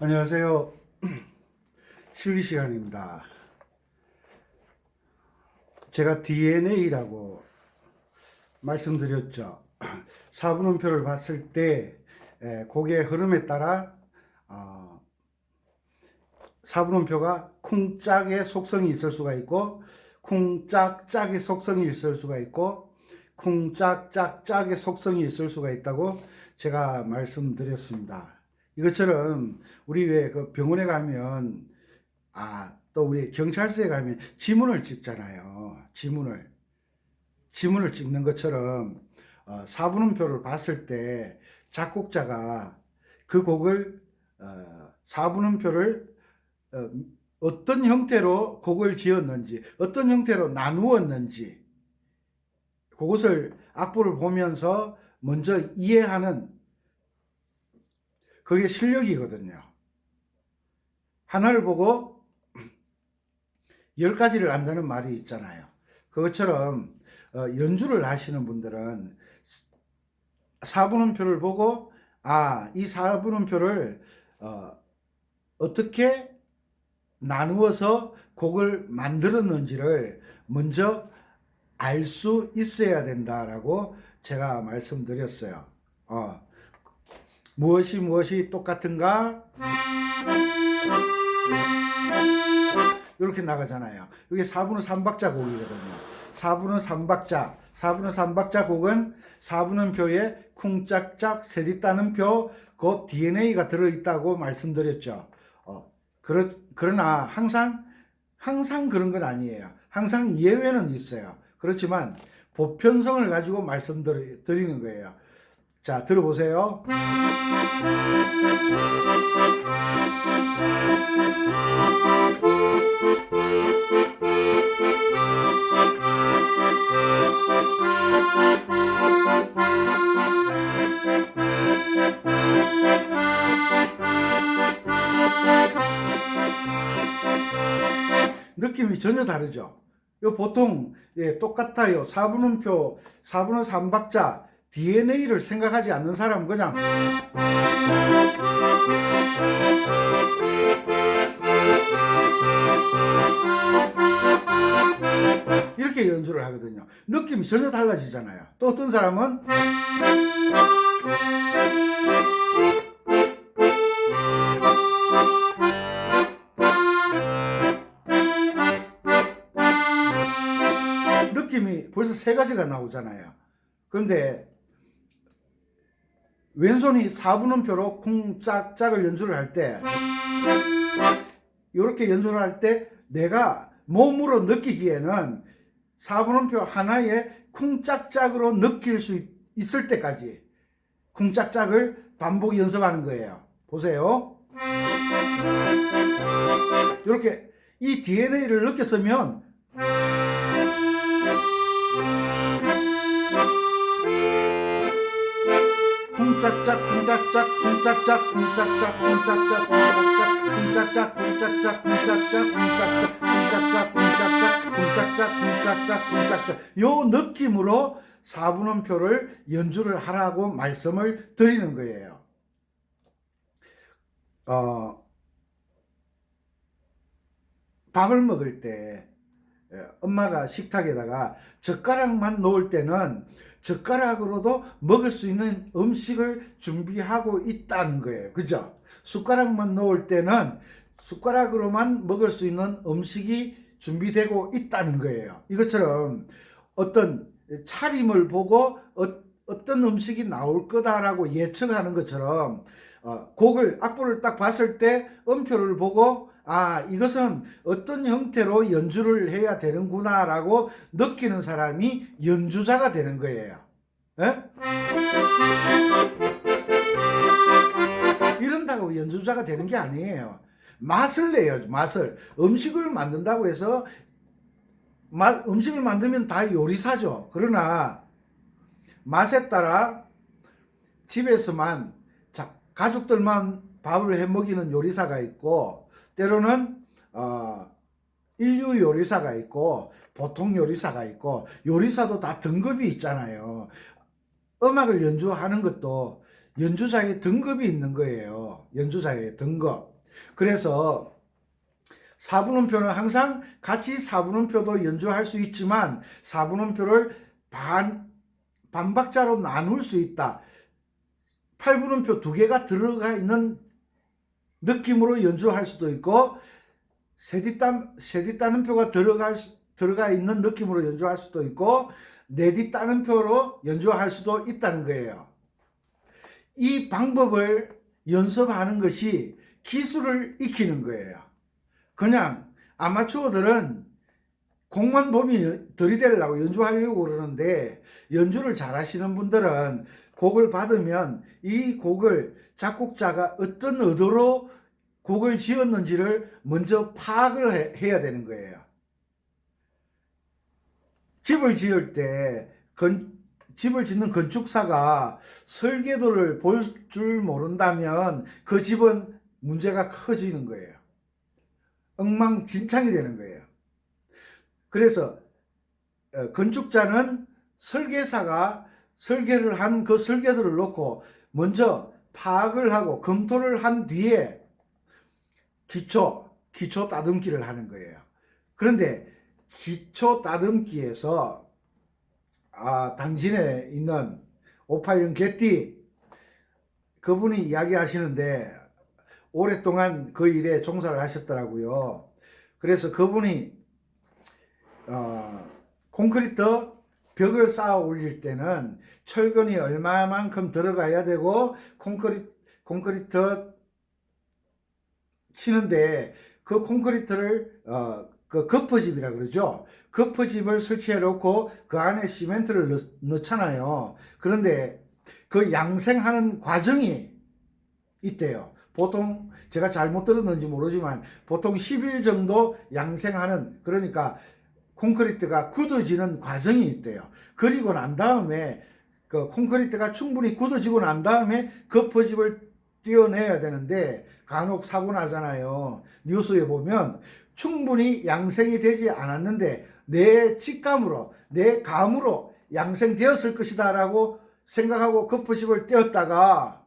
안녕하세요. 실기 시간입니다. 제가 DNA라고 말씀드렸죠. 4분음표를 봤을 때 곡의 흐름에 따라 4분음표가 쿵짝의 속성이 있을 수가 있고 쿵짝짝의 속성이 있을 수가 있고 쿵짝짝짝의 속성이 있을 수가 있다고 제가 말씀드렸습니다. 이것처럼 우리 왜 그 병원에 가면 또 우리 경찰서에 가면 지문을 찍잖아요. 지문을 찍는 것처럼 4분음표를 봤을 때 작곡자가 그 곡을 4분음표를 어떤 형태로 곡을 지었는지 어떤 형태로 나누었는지 그것을 악보를 보면서 먼저 이해하는 그게 실력이거든요. 하나를 보고 10가지를 안다는 말이 있잖아요. 그것처럼 연주를 하시는 분들은 4분음표를 보고 이 4분음표를 어떻게 나누어서 곡을 만들었는지를 먼저 알 수 있어야 된다라고 제가 말씀드렸어요. 무엇이 똑같은가? 이렇게 나가잖아요. 이게 4분의 3박자 곡이거든요. 4분의 3박자. 4분의 3박자 곡은 4분음표에 쿵짝짝 세디따는 표, 그 DNA가 들어있다고 말씀드렸죠. 그러나 항상 그런 건 아니에요. 항상 예외는 있어요. 그렇지만 보편성을 가지고 말씀드리는 거예요. 자, 들어보세요. 느낌이 전혀 다르죠. 보통 똑같아요. 4분음표, 4분의 3박자, DNA를 생각하지 않는 사람은 그냥 이렇게 연주를 하거든요. 느낌이 전혀 달라지잖아요. 또 어떤 사람은 느낌이 벌써 3가지가 나오잖아요. 그런데 왼손이 4분음표로 쿵짝짝을 연주를 할 때 이렇게 연주를 할 때 내가 몸으로 느끼기에는 4분음표 하나에 쿵짝짝으로 느낄 수 있을 때까지 쿵짝짝을 반복 연습하는 거예요. 보세요. 이렇게 이 DNA를 느꼈으면 쿵짝짝 쿵짝짝 쿵짝짝 쿵짝짝 쿵짝짝 쿵짝짝 쿵짝짝 쿵짝짝 쿵짝짝 쿵짝짝 쿵짝짝 쿵짝짝 쿵짝짝 쿵짝짝 요 느낌으로 4분음표를 연주를 하라고 말씀을 드리는 거예요. 밥을 먹을 때 엄마가 식탁에다가 젓가락만 놓을 때는 젓가락으로도 먹을 수 있는 음식을 준비하고 있다는 거예요. 그죠? 숟가락만 놓을 때는 숟가락으로만 먹을 수 있는 음식이 준비되고 있다는 거예요. 이것처럼 어떤 차림을 보고 어떤 음식이 나올 거다라고 예측하는 것처럼 악보를 딱 봤을 때 음표를 보고 이것은 어떤 형태로 연주를 해야 되는구나 라고 느끼는 사람이 연주자가 되는 거예요. 이런다고 연주자가 되는 게 아니에요. 맛을 내요. 맛을. 음식을 만든다고 해서 음식을 만들면 다 요리사죠. 그러나 맛에 따라 집에서만 가족들만 밥을 해 먹이는 요리사가 있고 때로는 인류 요리사가 있고 보통 요리사가 있고 요리사도 다 등급이 있잖아요. 음악을 연주하는 것도 연주자의 등급이 있는 거예요. 연주자의 등급. 그래서 4분음표는 항상 같이 4분음표도 연주할 수 있지만 4분음표를 반박자로 나눌 수 있다. 8분음표 2개가 들어가 있는 느낌으로 연주할 수도 있고 세뒷따옴표가 들어가 있는 느낌으로 연주할 수도 있고 네뒷따옴표로 연주할 수도 있다는 거예요. 이 방법을 연습하는 것이 기술을 익히는 거예요. 그냥 아마추어들은 곡만 보면 들이대려고 연주하려고 그러는데 연주를 잘 하시는 분들은 곡을 받으면 이 곡을 작곡자가 어떤 의도로 곡을 지었는지를 먼저 파악을 해야 되는 거예요. 집을 지을 때 집을 짓는 건축사가 설계도를 볼 줄 모른다면 그 집은 문제가 커지는 거예요. 엉망진창이 되는 거예요. 그래서 건축자는 설계사가 설계를 한 그 설계도를 놓고 먼저 파악을 하고 검토를 한 뒤에 기초 따듬기를 하는 거예요. 그런데 기초 따듬기에서 당진에 있는 580 개띠 그분이 이야기하시는데 오랫동안 그 일에 종사를 하셨더라고요. 그래서 그분이 콘크리트 벽을 쌓아 올릴 때는 철근이 얼마만큼 들어가야 되고 콘크리트 치는데 그 콘크리트를 그 거퍼집이라 그러죠. 거퍼집을 설치해 놓고 그 안에 시멘트를 넣잖아요. 그런데 그 양생하는 과정이 있대요. 보통 제가 잘못 들었는지 모르지만 보통 10일 정도 양생하는, 그러니까 콘크리트가 굳어지는 과정이 있대요. 그리고 난 다음에 그 콘크리트가 충분히 굳어지고 난 다음에 거퍼집을 띄어내야 되는데 간혹 사고 나잖아요. 뉴스에 보면 충분히 양생이 되지 않았는데 내 직감으로 내 감으로 양생되었을 것이다 라고 생각하고 거퍼집을 띄었다가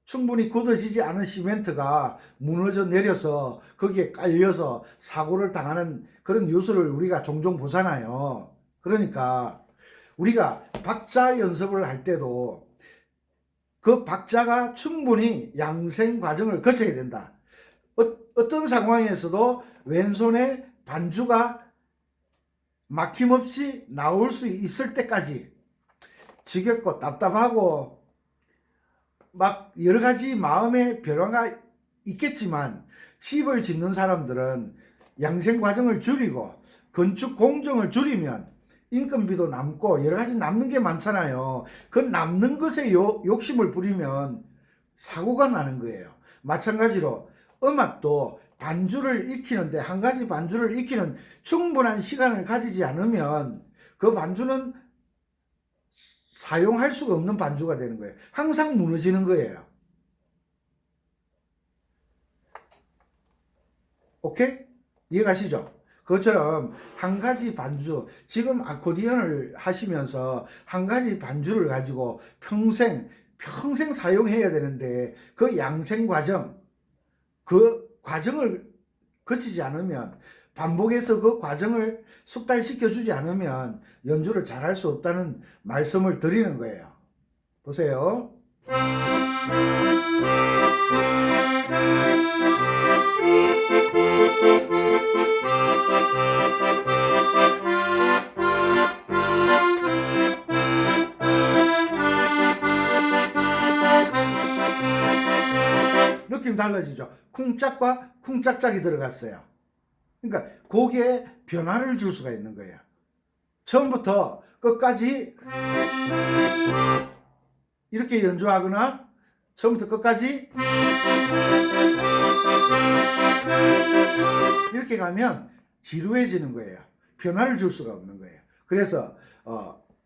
충분히 굳어지지 않은 시멘트가 무너져 내려서 거기에 깔려서 사고를 당하는 그런 뉴스를 우리가 종종 보잖아요. 그러니까 우리가 박자 연습을 할 때도 그 박자가 충분히 양생 과정을 거쳐야 된다. 어떤 상황에서도 왼손에 반주가 막힘없이 나올 수 있을 때까지 지겹고 답답하고 막 여러 가지 마음의 변화가 있겠지만 집을 짓는 사람들은 양생 과정을 줄이고 건축 공정을 줄이면 인건비도 남고 여러 가지 남는 게 많잖아요. 그 남는 것에 욕심을 부리면 사고가 나는 거예요. 마찬가지로 음악도 반주를 익히는데 한 가지 반주를 익히는 충분한 시간을 가지지 않으면 그 반주는 사용할 수가 없는 반주가 되는 거예요. 항상 무너지는 거예요. 오케이? 이해가시죠? 그것처럼 한 가지 반주, 지금 아코디언을 하시면서 한 가지 반주를 가지고 평생 사용해야 되는데 그 양생 과정, 그 과정을 거치지 않으면, 반복해서 그 과정을 숙달시켜 주지 않으면 연주를 잘할 수 없다는 말씀을 드리는 거예요. 보세요. 느낌 달라지죠? 쿵짝과 쿵짝짝이 들어갔어요. 그러니까 곡에 변화를 줄 수가 있는 거예요. 처음부터 끝까지 이렇게 연주하거나 처음부터 끝까지 이렇게 가면 지루해지는 거예요. 변화를 줄 수가 없는 거예요. 그래서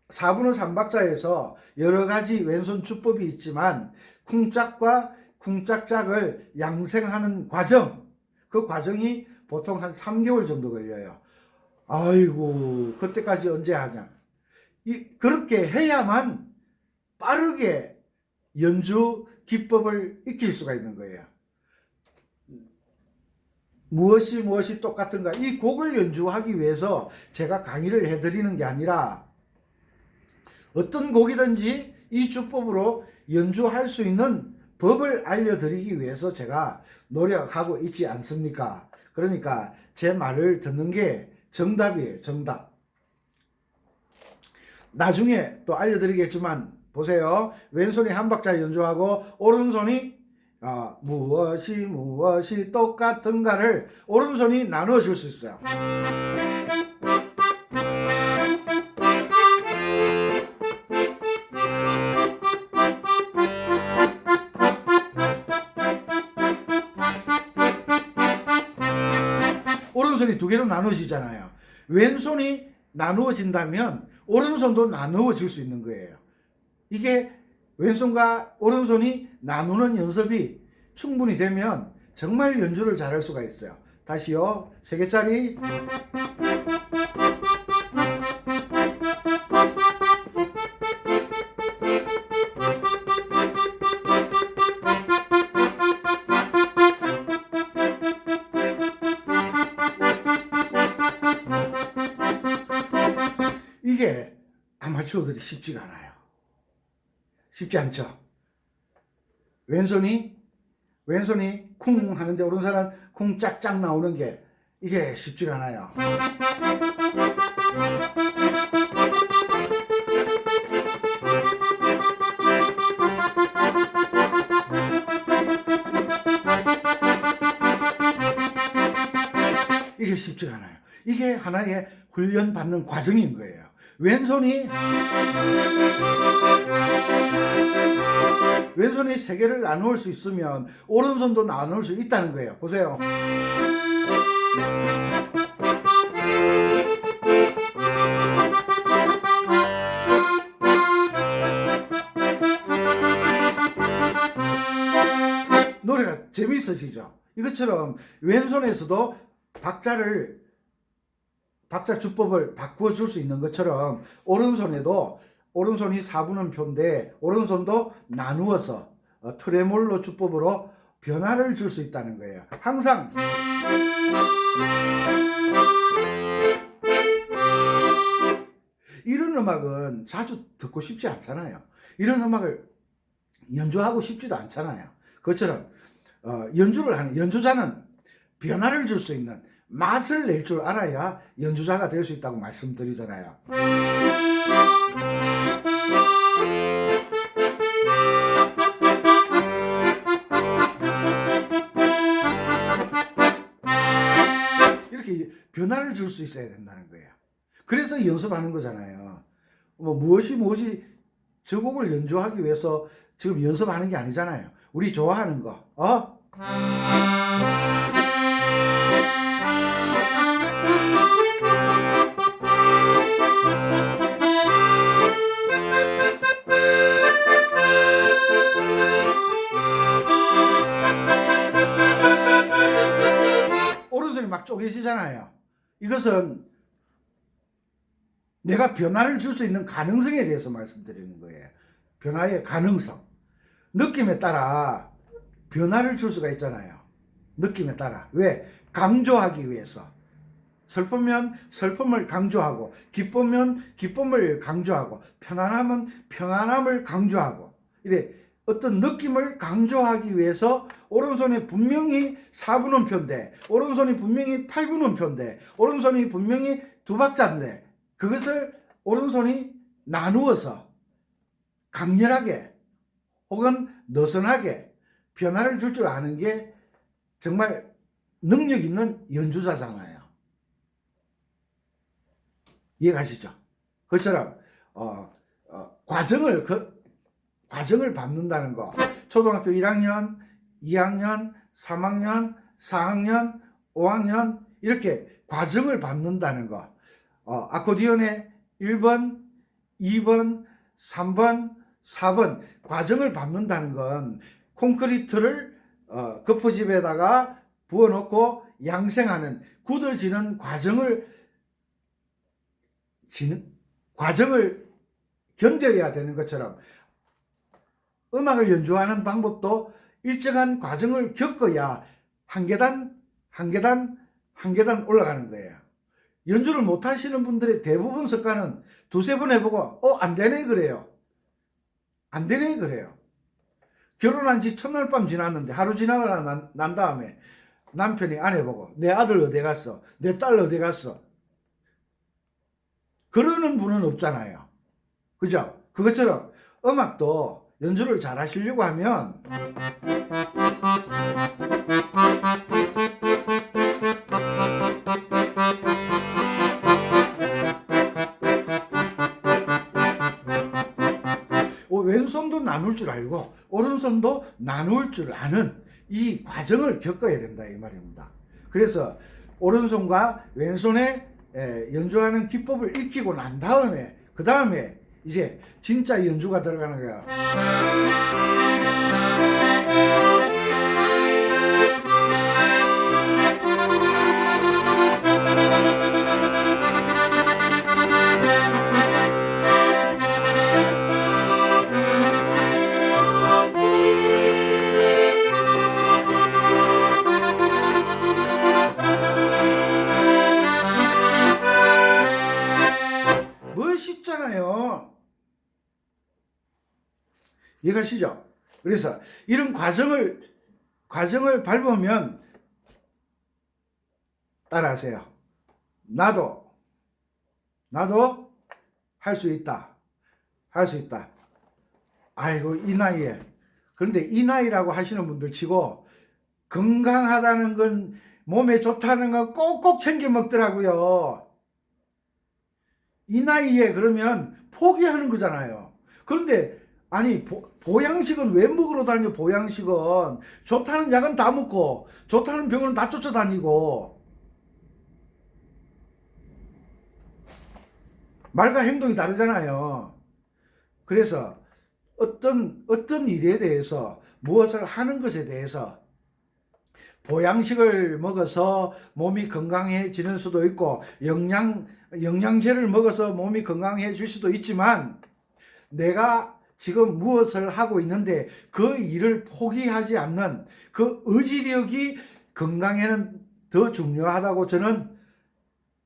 4분의 3박자에서 여러 가지 왼손 주법이 있지만 쿵짝과 쿵짝짝을 양생하는 과정, 그 과정이 보통 한 3개월 정도 걸려요. 아이고, 그때까지 언제 하냐. 그렇게 해야만 빠르게 연주 기법을 익힐 수가 있는 거예요. 무엇이 똑같은가? 이 곡을 연주하기 위해서 제가 강의를 해드리는 게 아니라 어떤 곡이든지 이 주법으로 연주할 수 있는 법을 알려드리기 위해서 제가 노력하고 있지 않습니까? 그러니까 제 말을 듣는 게 정답이에요. 정답. 나중에 또 알려드리겠지만 보세요. 왼손이 한 박자 연주하고 오른손이 무엇이 똑같은가를 오른손이 나누어 줄 수 있어요. 오른손이 두 개로 나누어지잖아요. 왼손이 나누어진다면 오른손도 나누어질 수 있는 거예요. 이게 왼손과 오른손이 나누는 연습이 충분히 되면 정말 연주를 잘할 수가 있어요. 다시요. 3개짜리. 이게 아마추어들이 쉽지가 않아요. 쉽지 않죠. 왼손이 쿵 하는데 오른손은 쿵 짝짝 나오는 게 이게 쉽지가 않아요. 이게 쉽지가 않아요. 이게 하나의 훈련받는 과정인 거예요. 왼손이 3개를 나눌 수 있으면 오른손도 나눌 수 있다는 거예요. 보세요. 노래가 재미있어지죠. 이것처럼 왼손에서도 박자 주법을 바꾸어 줄 수 있는 것처럼 오른손이 4분음표인데 오른손도 나누어서 트레몰로 주법으로 변화를 줄 수 있다는 거예요. 항상 이런 음악은 자주 듣고 싶지 않잖아요. 이런 음악을 연주하고 싶지도 않잖아요. 그것처럼 연주를 하는 연주자는 변화를 줄 수 있는 맛을 낼 줄 알아야 연주자가 될 수 있다고 말씀드리잖아요. 이렇게 변화를 줄 수 있어야 된다는 거예요. 그래서 연습하는 거잖아요. 무엇이 저 곡을 연주하기 위해서 지금 연습하는 게 아니잖아요. 우리 좋아하는 거. 오른손이 막 쪼개지잖아요. 이것은 내가 변화를 줄 수 있는 가능성에 대해서 말씀드리는 거예요. 변화의 가능성. 느낌에 따라 변화를 줄 수가 있잖아요. 느낌에 따라. 왜? 강조하기 위해서. 슬프면 슬픔을 강조하고, 기쁘면 기쁨을 강조하고, 편안하면 평안함을 강조하고, 이래 어떤 느낌을 강조하기 위해서 오른손이 분명히 4분음표인데, 오른손이 분명히 8분음표인데, 오른손이 분명히 2박자인데, 그것을 오른손이 나누어서 강렬하게 혹은 느슨하게 변화를 줄 아는 게 정말 능력 있는 연주자잖아요. 이해가시죠? 그것처럼 과정을 밟는다는 거. 초등학교 1학년, 2학년, 3학년, 4학년, 5학년 이렇게 과정을 밟는다는 거. 아코디언의 1번, 2번, 3번, 4번 과정을 밟는다는 건 콘크리트를 거푸집에다가 부어놓고 양생하는 굳어지는 과정을 견뎌야 되는 것처럼 음악을 연주하는 방법도 일정한 과정을 겪어야 한 계단, 한 계단, 한 계단 올라가는 거예요. 연주를 못 하시는 분들의 대부분 습관은 두세 번 해보고 안 되네 그래요. 안 되네 그래요. 결혼한 지 첫날 밤 지났는데 하루 지나고 난 다음에 남편이 아내 보고 내 아들 어디 갔어? 내 딸 어디 갔어? 그러는 분은 없잖아요. 그죠? 그것처럼 음악도 연주를 잘 하시려고 하면 왼손도 나눌 줄 알고 오른손도 나눌 줄 아는 이 과정을 겪어야 된다 이 말입니다. 그래서 오른손과 왼손에 연주하는 기법을 익히고 난 다음에 그 다음에 이제 진짜 연주가 들어가는 거야. 멋있잖아요. 이해가시죠? 그래서 이런 과정을 밟으면 따라하세요. 나도 할 수 있다. 할 수 있다. 아이고 이 나이에. 그런데 이 나이라고 하시는 분들 치고 건강하다는 건 몸에 좋다는 건 꼭꼭 챙겨 먹더라고요. 이 나이에 그러면 포기하는 거잖아요. 그런데 아니 보양식은 왜 먹으러 다녀? 보양식은 좋다는 약은 다 먹고 좋다는 병원은 다 쫓아다니고 말과 행동이 다르잖아요. 그래서 어떤 일에 대해서 무엇을 하는 것에 대해서 보양식을 먹어서 몸이 건강해지는 수도 있고 영양제를 먹어서 몸이 건강해질 수도 있지만 내가 지금 무엇을 하고 있는데 그 일을 포기하지 않는 그 의지력이 건강에는 더 중요하다고 저는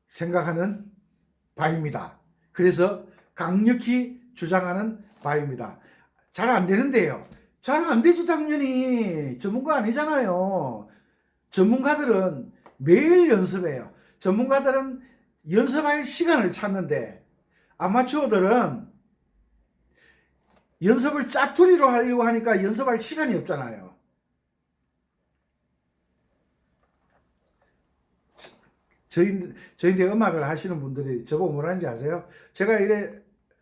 생각하는 바입니다. 그래서 강력히 주장하는 바입니다. 잘 안 되는데요. 잘 안 되죠 당연히. 전문가 아니잖아요. 전문가들은 매일 연습해요. 전문가들은 연습할 시간을 찾는데 아마추어들은 연습을 짜투리로 하려고 하니까 연습할 시간이 없잖아요. 저희인데 음악을 하시는 분들이 저보고 뭐라는지 아세요? 제가 이래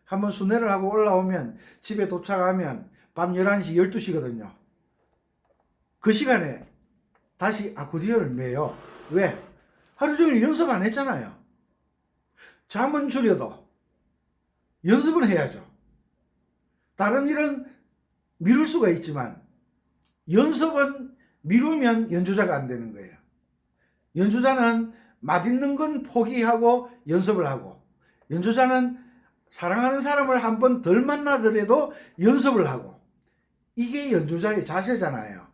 한번 순회를 하고 올라오면 집에 도착하면 밤 11시, 12시거든요. 그 시간에 다시 아코디언을 매요. 왜? 하루 종일 연습 안 했잖아요. 잠은 줄여도 연습은 해야죠. 다른 일은 미룰 수가 있지만 연습은 미루면 연주자가 안 되는 거예요. 연주자는 맛있는 건 포기하고 연습을 하고 연주자는 사랑하는 사람을 한 번 덜 만나더라도 연습을 하고 이게 연주자의 자세잖아요.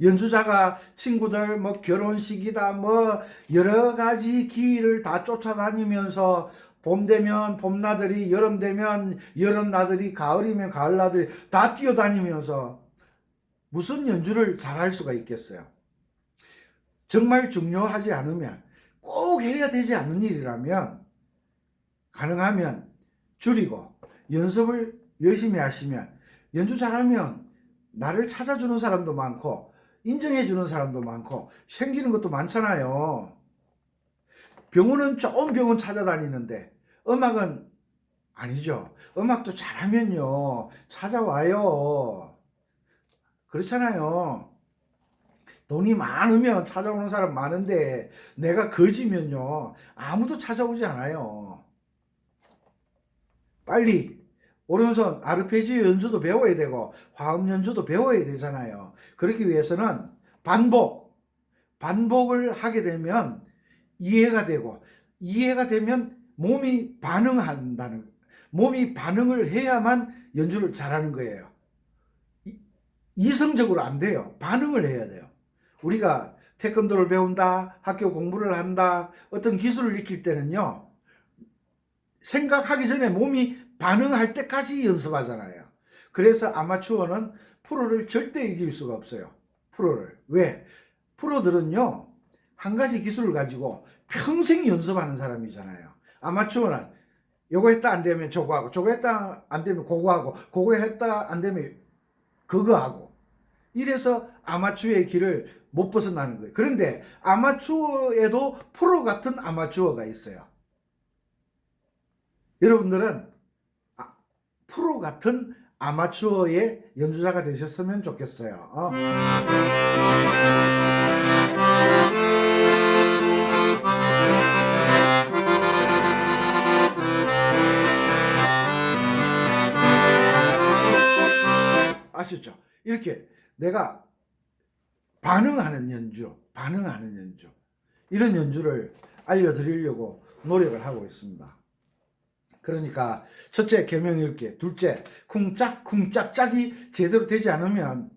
연주자가 친구들 뭐 결혼식이다 뭐 여러 가지 기회를 다 쫓아다니면서 봄 되면 봄나들이, 여름 되면 여름나들이, 가을이면 가을나들이 다 뛰어다니면서 무슨 연주를 잘할 수가 있겠어요? 정말 중요하지 않으면 꼭 해야 되지 않는 일이라면 가능하면 줄이고 연습을 열심히 하시면 연주 잘하면 나를 찾아주는 사람도 많고 인정해주는 사람도 많고 생기는 것도 많잖아요. 병원은 좋은 병원 찾아다니는데 음악은 아니죠. 음악도 잘하면요 찾아와요. 그렇잖아요. 돈이 많으면 찾아오는 사람 많은데 내가 거지면요 아무도 찾아오지 않아요. 빨리 오른손 아르페지오 연주도 배워야 되고 화음 연주도 배워야 되잖아요. 그러기 위해서는 반복을 하게 되면 이해가 되고 이해가 되면 몸이 반응한다는 몸이 반응을 해야만 연주를 잘하는 거예요. 이성적으로 안 돼요. 반응을 해야 돼요. 우리가 태권도를 배운다, 학교 공부를 한다, 어떤 기술을 익힐 때는요, 생각하기 전에 몸이 반응할 때까지 연습하잖아요. 그래서 아마추어는 프로를 절대 이길 수가 없어요. 프로를. 왜? 프로들은요, 한 가지 기술을 가지고 평생 연습하는 사람이잖아요. 아마추어는 요거 했다 안 되면 저거 하고, 저거 했다 안 되면 그거 하고, 그거 했다 안 되면 그거 하고. 이래서 아마추어의 길을 못 벗어나는 거예요. 그런데 아마추어에도 프로 같은 아마추어가 있어요. 여러분들은 프로 같은 아마추어의 연주자가 되셨으면 좋겠어요. 아시죠? 이렇게 내가 반응하는 연주, 이런 연주를 알려드리려고 노력을 하고 있습니다. 그러니까 첫째 개명 읽기, 둘째 쿵짝쿵짝짝이 제대로 되지 않으면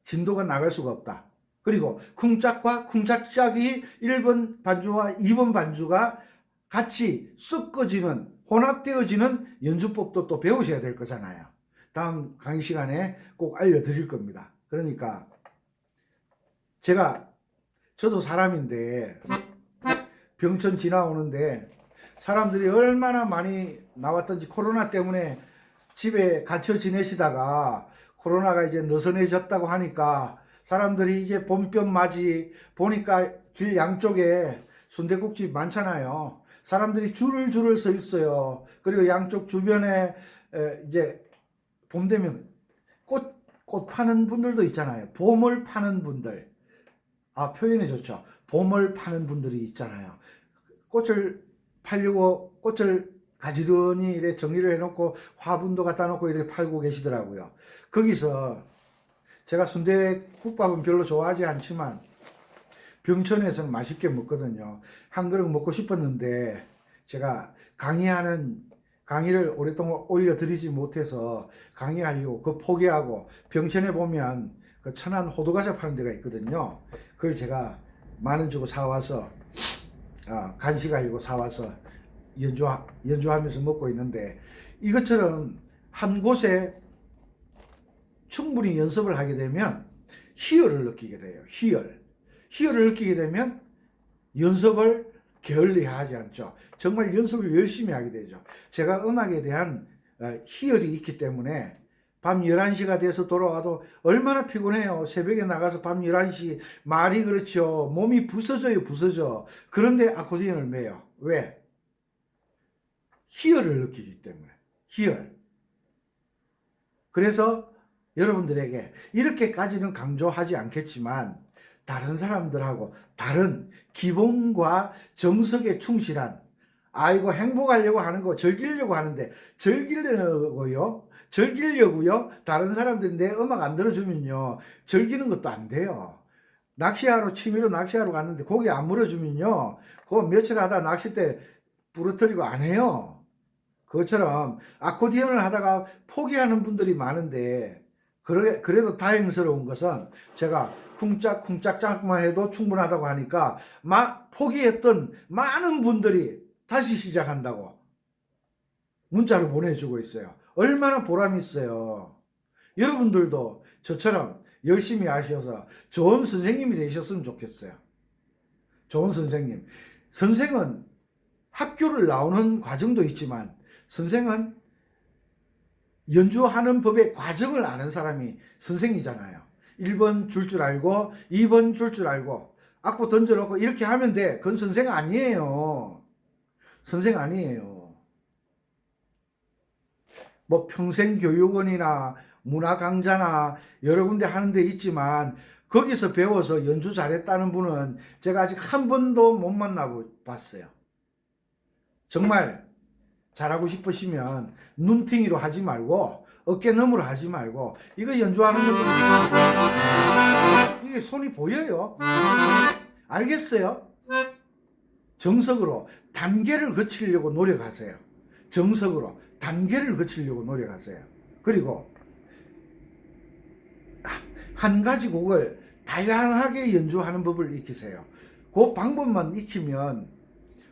진도가 나갈 수가 없다. 그리고 쿵짝과 쿵짝짝이 1번 반주와 2번 반주가 같이 섞어지는, 혼합되어지는 연주법도 또 배우셔야 될 거잖아요. 다음 강의 시간에 꼭 알려드릴 겁니다. 그러니까 저도 사람인데 병천 지나오는데 사람들이 얼마나 많이 나왔던지, 코로나 때문에 집에 갇혀 지내시다가 코로나가 이제 느슨해졌다고 하니까 사람들이 이제 봄볕 맞이 보니까 길 양쪽에 순댓국집 많잖아요. 사람들이 줄을 서 있어요. 그리고 양쪽 주변에 이제 봄 되면 꽃 파는 분들도 있잖아요. 봄을 파는 분들. 표현이 좋죠. 봄을 파는 분들이 있잖아요. 꽃을 팔려고 꽃을 가지런히 이렇게 정리를 해놓고 화분도 갖다 놓고 이렇게 팔고 계시더라고요. 거기서 제가 순대국밥은 별로 좋아하지 않지만 병천에서는 맛있게 먹거든요. 한 그릇 먹고 싶었는데 제가 강의를 오랫동안 올려드리지 못해서 강의하려고 그 포기하고, 병천에 보면 그 천안 호두과자 파는 데가 있거든요. 그걸 제가 10,000원 주고 사와서 간식하려고 사와서 연주하면서 먹고 있는데, 이것처럼 한 곳에 충분히 연습을 하게 되면 희열을 느끼게 돼요. 희열을 느끼게 되면 연습을 게을리하지 않죠. 정말 연습을 열심히 하게 되죠. 제가 음악에 대한 희열이 있기 때문에 밤 11시가 돼서 돌아와도 얼마나 피곤해요. 새벽에 나가서 밤 11시, 말이 그렇죠. 몸이 부서져. 그런데 아코디언을 매요. 왜? 희열을 느끼기 때문에. 희열. 그래서 여러분들에게 이렇게까지는 강조하지 않겠지만, 다른 사람들하고 다른 기본과 정석에 충실한, 행복하려고 하는 거, 즐기려고 하는데, 즐기려고요. 다른 사람들이 내 음악 안 들어주면요, 즐기는 것도 안 돼요. 취미로 낚시하러 갔는데 고기 안 물어주면요, 그거 며칠 하다 낚싯대 부러뜨리고 안 해요. 그것처럼 아코디언을 하다가 포기하는 분들이 많은데, 그래도 다행스러운 것은 제가 쿵짝쿵짝짝만 해도 충분하다고 하니까 포기했던 많은 분들이 다시 시작한다고 문자로 보내주고 있어요. 얼마나 보람이 있어요. 여러분들도 저처럼 열심히 하셔서 좋은 선생님이 되셨으면 좋겠어요. 좋은 선생님. 선생은 학교를 나오는 과정도 있지만, 선생은 연주하는 법의 과정을 아는 사람이 선생이잖아요. 1번 줄 알고 2번 줄 알고 악보 던져놓고 이렇게 하면 돼. 그건 선생 아니에요. 선생 아니에요. 뭐 평생교육원이나 문화강좌나 여러 군데 하는 데 있지만, 거기서 배워서 연주 잘했다는 분은 제가 아직 한 번도 못 만나봤어요. 정말 잘하고 싶으시면 눈팅이로 하지 말고, 어깨너머로 하지 말고, 이거 연주하는 것도 이게 손이 보여요. 알겠어요? 정석으로 단계를 거치려고 노력하세요. 정석으로 단계를 거치려고 노력하세요. 그리고 한 가지 곡을 다양하게 연주하는 법을 익히세요. 그 방법만 익히면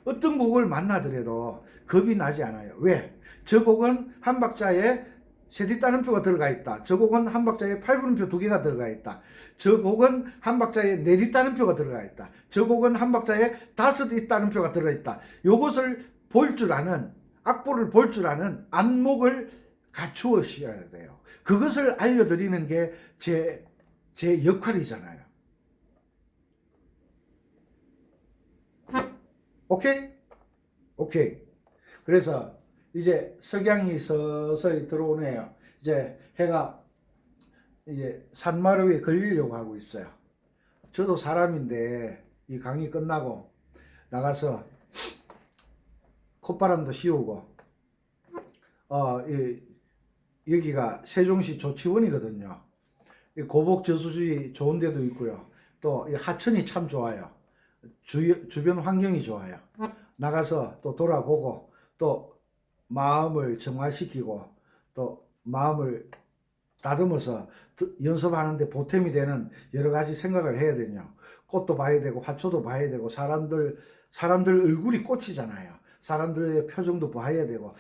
어떤 곡을 만나더라도 겁이 나지 않아요. 왜? 저 곡은 한 박자에 세디 따름표가 들어가 있다. 저 곡은 한 박자에 8분음표 2개가 들어가 있다. 저 곡은 한 박자에 4디 따름표가 들어가 있다. 저 곡은 한 박자에 5디 따름표가 들어가 있다. 요것을 볼 줄 아는, 악보를 볼 줄 아는 안목을 갖추어셔야 돼요. 그것을 알려드리는 게 제 역할이잖아요. 오케이? 오케이. 그래서 이제 석양이 서서히 들어오네요. 이제 해가 이제 산마루 위에 걸리려고 하고 있어요. 저도 사람인데 이 강의 끝나고 나가서 콧바람도 씌우고 여기가 세종시 조치원이거든요. 고복 저수지 좋은 데도 있고요. 또 하천이 참 좋아요. 주변 환경이 좋아요. 나가서 또 돌아보고 또 마음을 정화시키고 또 마음을 다듬어서 연습하는데 보탬이 되는 여러 가지 생각을 해야 되냐. 꽃도 봐야 되고 화초도 봐야 되고 사람들 얼굴이 꽃이잖아요. 사람들의 표정도 봐야 되고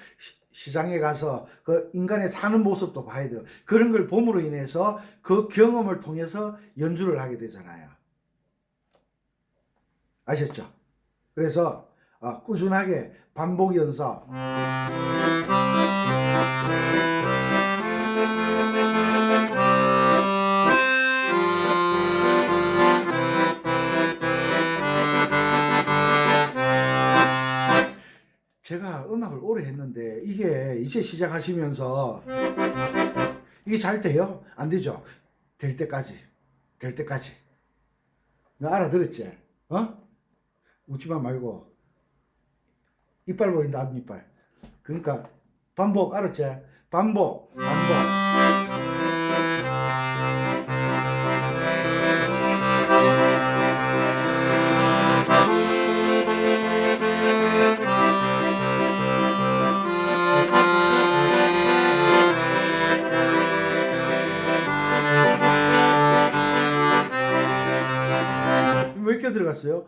시장에 가서 그 인간의 사는 모습도 봐야 돼요. 그런 걸 봄으로 인해서 그 경험을 통해서 연주를 하게 되잖아요. 아셨죠? 그래서 꾸준하게 반복 연습. 제가 음악을 오래 했는데 이게 이제 시작하시면서 이게 잘 돼요? 안 되죠? 될 때까지 너 알아들었지? 웃지마 말고 이빨 보인다. 앞니빨. 그러니까 반복. 알았지? 반복. 몇 개 들어갔어요?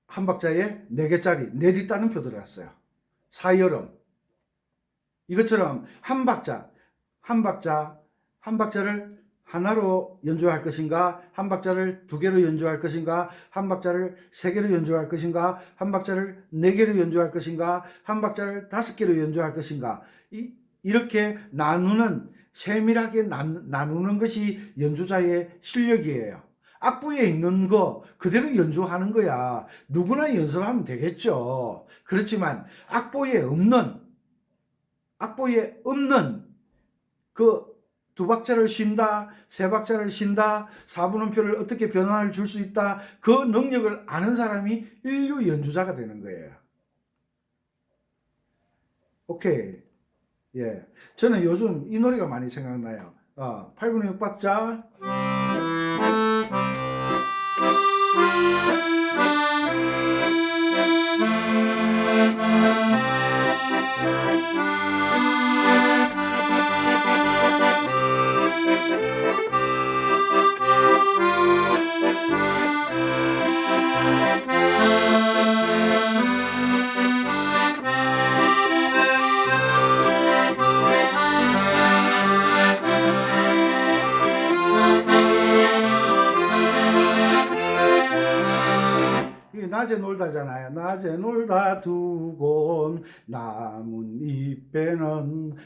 한 박자에 4개짜리 4디 따름표 들어갔어요. 사여름. 이것처럼 한 박자를 하나로 연주할 것인가, 한 박자를 2개로 연주할 것인가, 한 박자를 3개로 연주할 것인가, 한 박자를 4개로 연주할 것인가, 한 박자를 5개로 연주할 것인가, 이렇게 세밀하게 나누는 것이 연주자의 실력이에요. 악보에 있는 거 그대로 연주하는 거야. 누구나 연습하면 되겠죠. 그렇지만 악보에 없는 그 2박자를 쉰다, 3박자를 쉰다, 4분음표를 어떻게 변화를 줄 수 있다, 그 능력을 아는 사람이 인류 연주자가 되는 거예요. 오케이. 예. 저는 요즘 이 노래가 많이 생각나요. 8분의 6박자. 낮에 놀다잖아요. 낮에 놀다 두곤 나뭇잎에는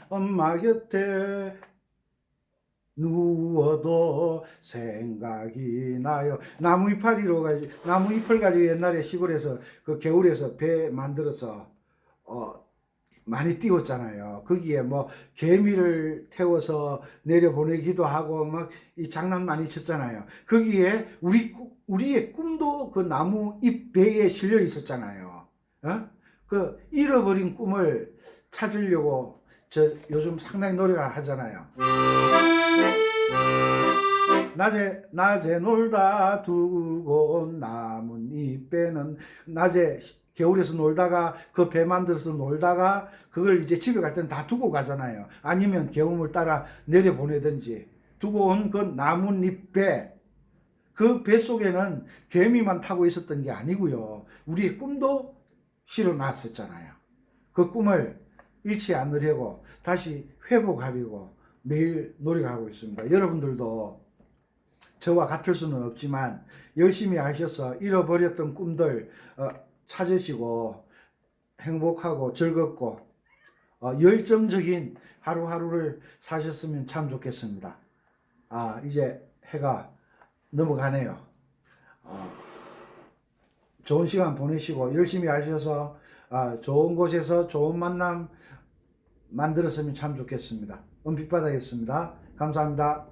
엄마 곁에 누워도 생각이 나요. 나무잎을 가지고 옛날에 시골에서 그 겨울에서 배 만들어서 많이 띄웠잖아요. 거기에 뭐 개미를 태워서 내려보내기도 하고 막 이 장난 많이 쳤잖아요. 거기에 우리의 꿈도 그 나무 잎 배에 실려 있었잖아요. 그 잃어버린 꿈을 찾으려고 저 요즘 상당히 노래가 하잖아요. 낮에 놀다 두고 나뭇잎에는 낮에 겨울에서 놀다가 그 배 만들어서 놀다가 그걸 이제 집에 갈 때는 다 두고 가잖아요. 아니면 계곡물 따라 내려보내든지 두고 온 그 나뭇잎 배, 그 배 속에는 개미만 타고 있었던 게 아니고요. 우리의 꿈도 실어놨었잖아요. 그 꿈을 잃지 않으려고 다시 회복하려고 매일 노력하고 있습니다. 여러분들도 저와 같을 수는 없지만 열심히 하셔서 잃어버렸던 꿈들 찾으시고 행복하고 즐겁고 열정적인 하루하루를 사셨으면 참 좋겠습니다. 이제 해가 넘어가네요. 좋은 시간 보내시고 열심히 하셔서 좋은 곳에서 좋은 만남 만들었으면 참 좋겠습니다. 은빛바다였습니다. 감사합니다.